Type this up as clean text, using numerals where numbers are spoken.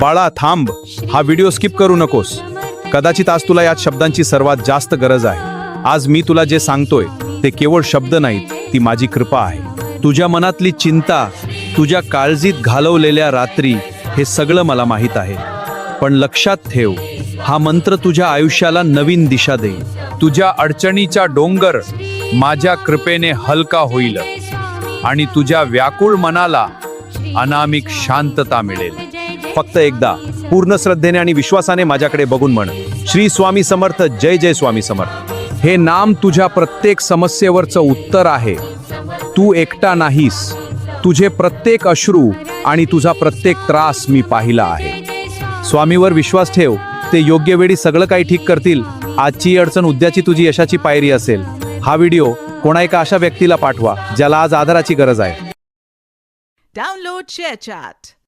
बाळा थांब, हा व्हिडिओ स्किप करू नकोस. कदाचित आज तुला या शब्दांची सर्वात जास्त गरज आहे. आज मी तुला जे सांगतोय ते केवळ शब्द नाहीत, ती माझी कृपा आहे. तुझ्या मनातली चिंता, तुझ्या काळजीत घालवलेल्या रात्री, हे सगळं मला माहीत आहे. पण लक्षात ठेव, हा मंत्र तुझ्या आयुष्याला नवीन दिशा देईल. तुझ्या अडचणीचा डोंगर माझ्या कृपेने हलका होईल आणि तुझ्या व्याकुळ मनाला अनामिक शांतता मिळेल. फक्त एकदा पूर्ण श्रद्धेने आणि विश्वासाने माझ्याकडे बघून म्हण, श्री स्वामी समर्थ, जय जय स्वामी समर्थ. हे नाम तुझ्या प्रत्येक समस्येवरचं उत्तर आहे. तू एकटा नाहीस. तुझे प्रत्येक अश्रू आणि तुझा प्रत्येक त्रास मी पाहिला आहे. स्वामीवर विश्वास ठेव, ते योग्य वेळी सगळं काही ठीक करतील. आजची अडचण उद्याची तुझी यशाची पायरी असेल. हा व्हिडिओ कोणा एका अशा व्यक्तीला पाठवा ज्याला आज आधाराची गरज आहे. Download ShareChat.